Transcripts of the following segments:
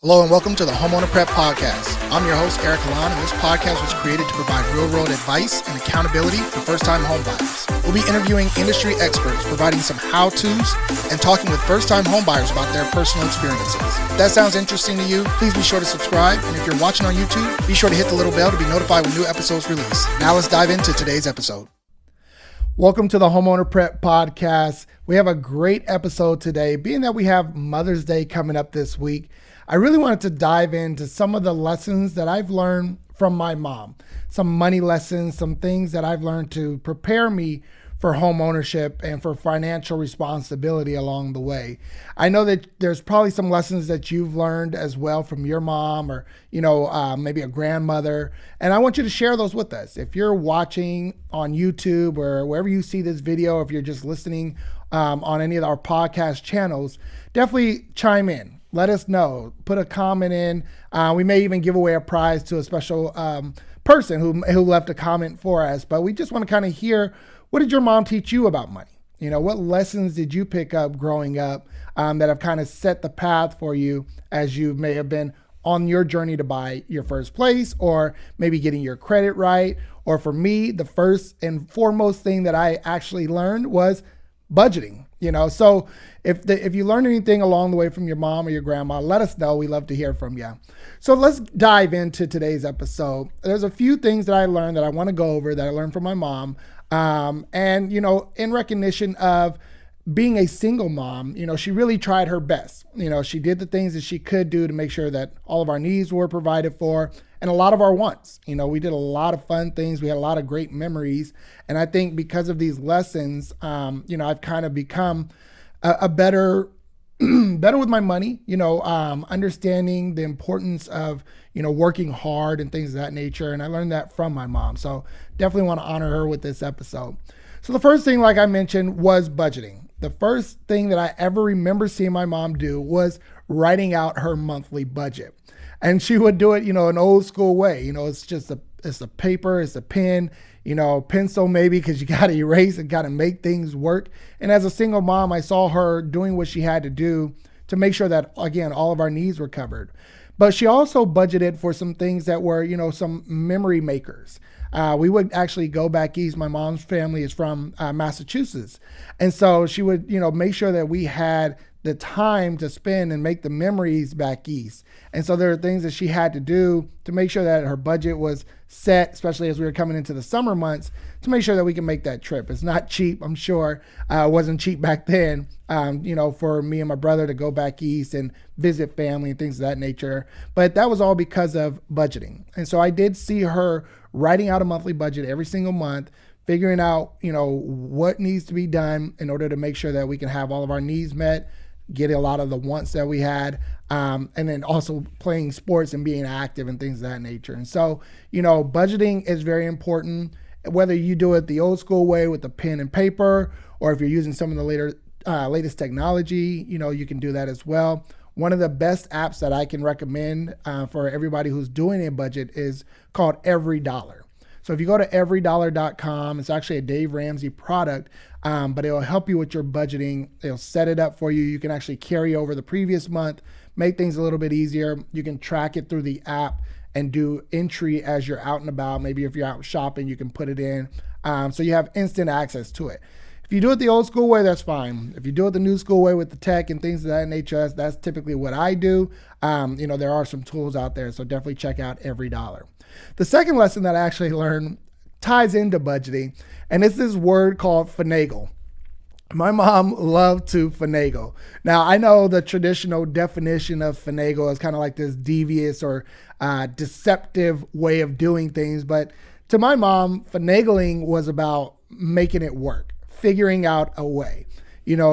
Hello and welcome to the Homeowner Prep podcast. I'm your host, Eric Alon, and this podcast was created to provide real-world advice and accountability for first-time homebuyers. We'll be interviewing industry experts, providing some how-tos, and talking with first-time homebuyers about their personal experiences. If that sounds interesting to you, please be sure to subscribe, and if you're watching on YouTube, be sure to hit the little bell to be notified when new episodes release. Now let's dive into today's episode. Welcome to the Homeowner Prep podcast. We have a great episode today, being that we have Mother's Day coming up this week. I really wanted to dive into some of the lessons that I've learned from my mom, some money lessons, some things that I've learned to prepare me for home ownership and for financial responsibility along the way. I know that there's probably some lessons that you've learned as well from your mom or, maybe a grandmother. And I want you to share those with us. If you're watching on YouTube or wherever you see this video, if you're just listening on any of our podcast channels, definitely chime in. Let us know. Put a comment in. We may even give away a prize to a special person who left a comment for us. But we just want to kind of hear, what did your mom teach you about money? What lessons did you pick up growing up that have kind of set the path for you as you may have been on your journey to buy your first place or maybe getting your credit right? Or for me, the first and foremost thing that I actually learned was budgeting. So if you learned anything along the way from your mom or your grandma, let us know. We love to hear from you. So let's dive into today's episode. There's a few things that I learned that I want to go over that I learned from my mom. In recognition of being a single mom, she really tried her best. She did the things that she could do to make sure that all of our needs were provided for and a lot of our wants. We did a lot of fun things. We had a lot of great memories. And I think because of these lessons, I've kind of become a better with my money, understanding the importance of, working hard and things of that nature. And I learned that from my mom. So definitely want to honor her with this episode. So the first thing, like I mentioned, was budgeting. The first thing that I ever remember seeing my mom do was writing out her monthly budget. And she would do it, an old school way. It's just it's a paper, it's a pen, pencil maybe, because you got to erase and got to make things work. And as a single mom, I saw her doing what she had to do to make sure that, again, all of our needs were covered. But she also budgeted for some things that were, some memory makers. We would actually go back east. My mom's family is from Massachusetts. And so she would, make sure that we had the time to spend and make the memories back east. And so there are things that she had to do to make sure that her budget was set, especially as we were coming into the summer months, to make sure that we can make that trip. It's not cheap, I'm sure. It wasn't cheap back then, for me and my brother to go back east and visit family and things of that nature. But that was all because of budgeting. And so I did see her writing out a monthly budget every single month, figuring out, what needs to be done in order to make sure that we can have all of our needs met, get a lot of the wants that we had, and then also playing sports and being active and things of that nature. And so, budgeting is very important, whether you do it the old school way with the pen and paper, or if you're using some of the latest technology, you can do that as well. One of the best apps that I can recommend for everybody who's doing a budget is called EveryDollar. So if you go to EveryDollar.com, it's actually a Dave Ramsey product, but it'll help you with your budgeting. It'll set it up for you. You can actually carry over the previous month, make things a little bit easier. You can track it through the app and do entry as you're out and about. Maybe if you're out shopping, you can put it in. So you have instant access to it. If you do it the old school way, that's fine. If you do it the new school way with the tech and things of that nature, that's typically what I do. There are some tools out there, so definitely check out EveryDollar. The second lesson that I actually learned ties into budgeting, and it's this word called Finagle. My mom loved to finagle. Now, I know the traditional definition of finagle is kind of like this devious or deceptive way of doing things, but to my mom, finagling was about making it work, figuring out a way,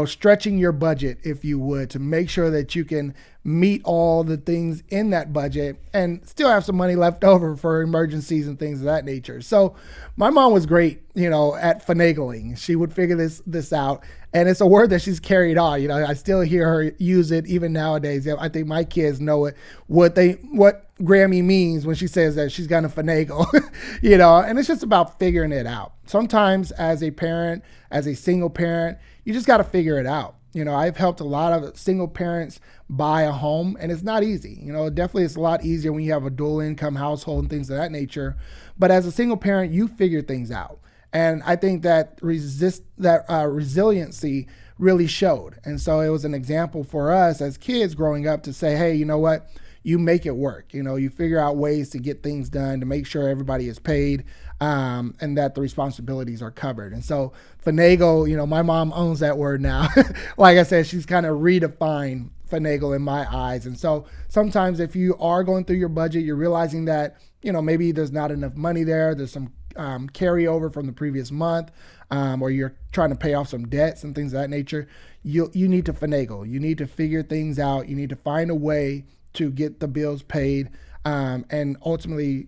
stretching your budget, if you would, to make sure that you can meet all the things in that budget and still have some money left over for emergencies and things of that nature. So my mom was great, at finagling. She would figure this out. And it's a word that she's carried on. I still hear her use it even nowadays. I think my kids know it, what Grammy means when she says that she's going to finagle, and it's just about figuring it out. Sometimes as a parent, as a single parent, you just got to figure it out. I've helped a lot of single parents buy a home, and it's not easy. Definitely it's a lot easier when you have a dual income household and things of that nature. But as a single parent, you figure things out. And I think that resiliency really showed. And so it was an example for us as kids growing up to say, hey, you know what? You make it work. You figure out ways to get things done to make sure everybody is paid, and that the responsibilities are covered. And so finagle, my mom owns that word now. Like I said, she's kind of redefined finagle in my eyes. And so sometimes if you are going through your budget, you're realizing that, maybe there's not enough money there. There's some carryover from the previous month, or you're trying to pay off some debts and things of that nature. You need to finagle. You need to figure things out. You need to find a way to get the bills paid, and ultimately,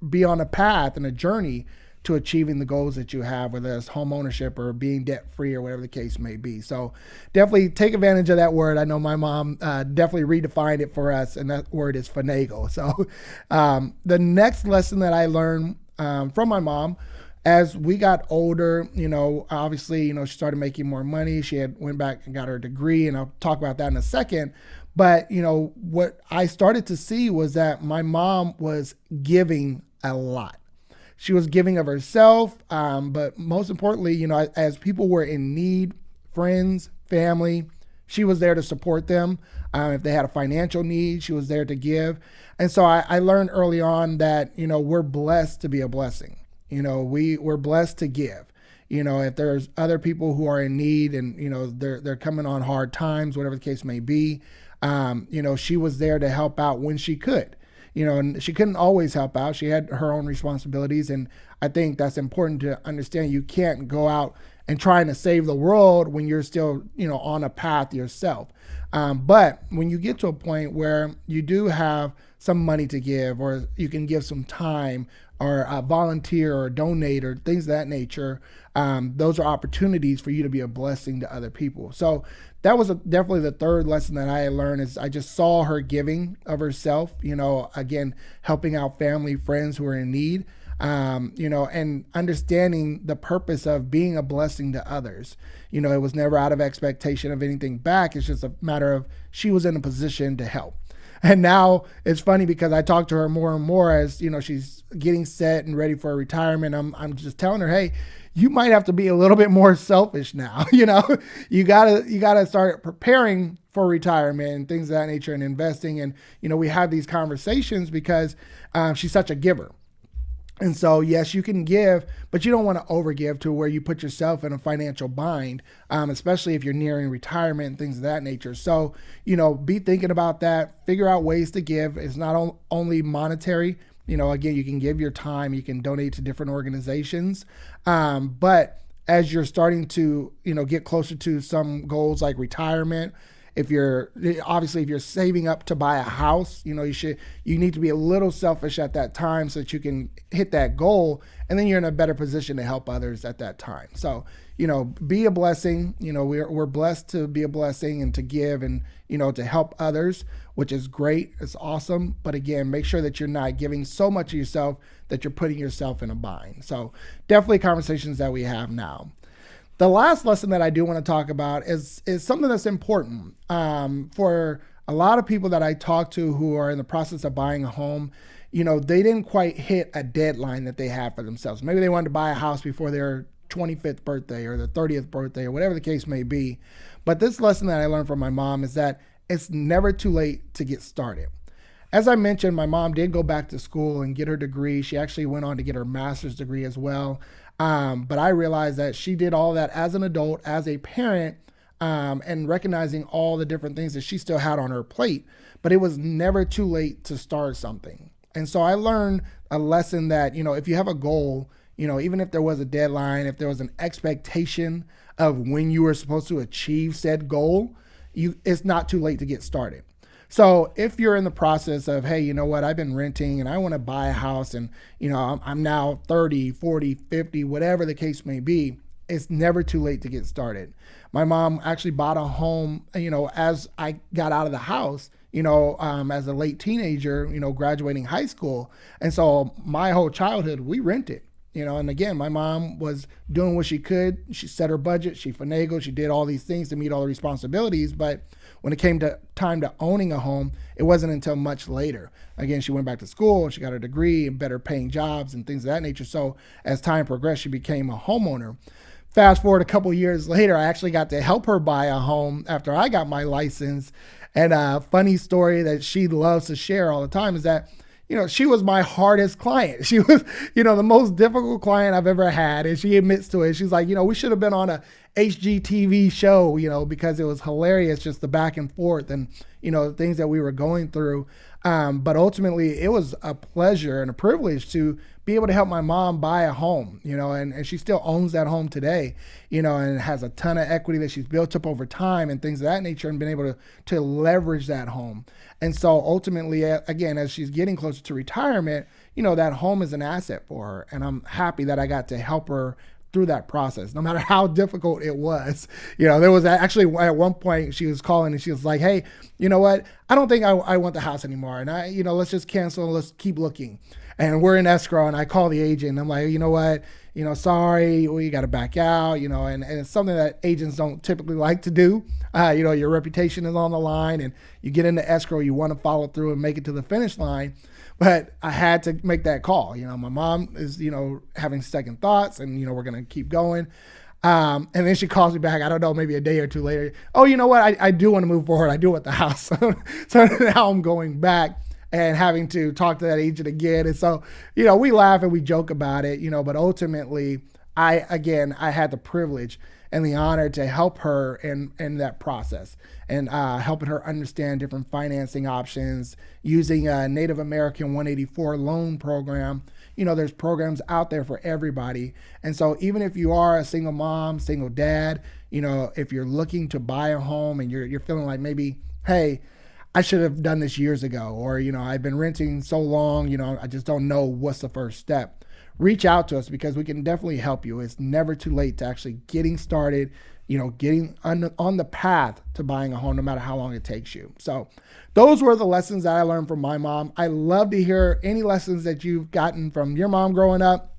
be on a path and a journey to achieving the goals that you have, whether it's home ownership or being debt free or whatever the case may be. So definitely take advantage of that word. I know my mom definitely redefined it for us, and that word is finagle. So the next lesson that I learned from my mom as we got older, obviously, she started making more money. She went back and got her degree, and I'll talk about that in a second. But, what I started to see was that my mom was giving a lot. She was giving of herself, but most importantly, as people were in need, friends, family, she was there to support them. If they had a financial need, she was there to give. And so I learned early on that, we're blessed to be a blessing. We're blessed to give. If there's other people who are in need and, they're coming on hard times, whatever the case may be, she was there to help out when she could. And she couldn't always help out. She had her own responsibilities. And I think that's important to understand. You can't go out and trying to save the world when you're still, on a path yourself. But when you get to a point where you do have some money to give, or you can give some time, or volunteer or donate or things of that nature, those are opportunities for you to be a blessing to other people. So that was definitely the third lesson that I learned is I just saw her giving of herself, again, helping out family, friends who are in need, and understanding the purpose of being a blessing to others. It was never out of expectation of anything back. It's just a matter of she was in a position to help. And now it's funny because I talk to her more and more as, she's getting set and ready for retirement. I'm just telling her, hey, you might have to be a little bit more selfish now. You gotta start preparing for retirement and things of that nature and investing. And, we have these conversations because she's such a giver. And so, yes, you can give, but you don't want to overgive to where you put yourself in a financial bind, especially if you're nearing retirement and things of that nature. So, be thinking about that, figure out ways to give. It's not only monetary. Again, you can give your time, you can donate to different organizations. But as you're starting to, get closer to some goals like retirement, if you're saving up to buy a house, you need to be a little selfish at that time so that you can hit that goal, and then you're in a better position to help others at that time. So, be a blessing. We're blessed to be a blessing and to give and, to help others, which is great. It's awesome. But again, make sure that you're not giving so much of yourself that you're putting yourself in a bind. So definitely conversations that we have now. The last lesson that I do want to talk about is something that's important for a lot of people that I talk to who are in the process of buying a home. They didn't quite hit a deadline that they have for themselves. Maybe they wanted to buy a house before their 25th birthday or their 30th birthday or whatever the case may be. But this lesson that I learned from my mom is that it's never too late to get started. As I mentioned, my mom did go back to school and get her degree. She actually went on to get her master's degree as well. But I realized that she did all that as an adult, as a parent, and recognizing all the different things that she still had on her plate. But it was never too late to start something. And so I learned a lesson that, if you have a goal, even if there was a deadline, if there was an expectation of when you were supposed to achieve said goal, it's not too late to get started. So if you're in the process of, hey, you know what, I've been renting and I want to buy a house and, I'm now 30, 40, 50, whatever the case may be, it's never too late to get started. My mom actually bought a home, as I got out of the house, as a late teenager, graduating high school. And so my whole childhood, we rented. And again, my mom was doing what she could. She set her budget, she finagled, she did all these things to meet all the responsibilities. But when it came to time to owning a home, it wasn't until much later. Again, she went back to school, she got her degree and better paying jobs and things of that nature. So as time progressed, she became a homeowner. Fast forward a couple years later, I actually got to help her buy a home after I got my license. And a funny story that she loves to share all the time is that, she was my hardest client. She was, the most difficult client I've ever had. And she admits to it. She's like, we should have been on a HGTV show, because it was hilarious, just the back and forth and, things that we were going through. But ultimately, it was a pleasure and a privilege to be able to help my mom buy a home, and she still owns that home today, and has a ton of equity that she's built up over time and things of that nature, and been able to leverage that home. And so ultimately, again, as she's getting closer to retirement, that home is an asset for her. And I'm happy that I got to help her through that process, no matter how difficult it was. There was actually at one point she was calling and she was like, hey, you know what? I don't think I want the house anymore. And let's just cancel and let's keep looking. And we're in escrow and I call the agent and I'm like, you know what? Sorry, we got to back out, and it's something that agents don't typically like to do. Your reputation is on the line and you get into escrow, you want to follow through and make it to the finish line. But I had to make that call. My mom is, having second thoughts and, we're going to keep going. And then she calls me back, I don't know, maybe a day or two later. Oh, you know what? I do want to move forward. I do want the house. So now I'm going back and having to talk to that agent again. And so, we laugh and we joke about it, but ultimately I had the privilege and the honor to help her in that process and helping her understand different financing options using a Native American 184 loan program. There's programs out there for everybody. And so even if you are a single mom, single dad, if you're looking to buy a home and you're feeling like maybe, hey, I should have done this years ago, or, I've been renting so long, I just don't know what's the first step. Reach out to us because we can definitely help you. It's never too late to actually getting started, getting on the path to buying a home, no matter how long it takes you. So those were the lessons that I learned from my mom. I love to hear any lessons that you've gotten from your mom growing up,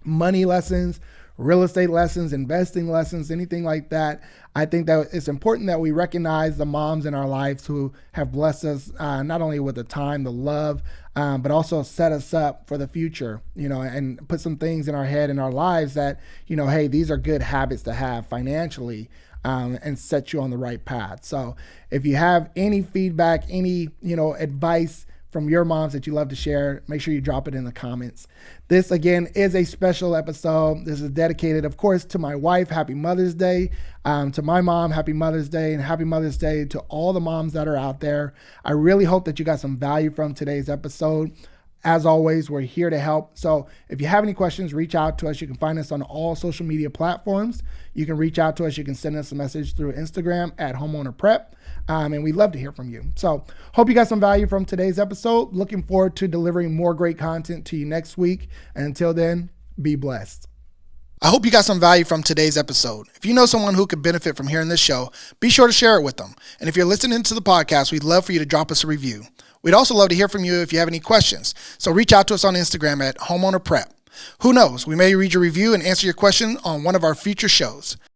money lessons, real estate lessons, investing lessons, anything like that. I think that it's important that we recognize the moms in our lives who have blessed us not only with the time, the love, but also set us up for the future, and put some things in our head, in our lives that, hey, these are good habits to have financially, and set you on the right path. So if you have any feedback, any, advice from your moms that you love to share, make sure you drop it in the comments. This, again, is a special episode. This is dedicated, of course, to my wife. Happy Mother's Day. To my mom, happy Mother's Day, and happy Mother's Day to all the moms that are out there. I really hope that you got some value from today's episode. As always, we're here to help. So if you have any questions, reach out to us. You can find us on all social media platforms. You can reach out to us. You can send us a message through Instagram at Homeowner Prep. And we'd love to hear from you. So hope you got some value from today's episode. Looking forward to delivering more great content to you next week. And until then, be blessed. I hope you got some value from today's episode. If you know someone who could benefit from hearing this show, be sure to share it with them. And if you're listening to the podcast, we'd love for you to drop us a review. We'd also love to hear from you if you have any questions. So reach out to us on Instagram at Homeowner Prep. Who knows? We may read your review and answer your question on one of our future shows.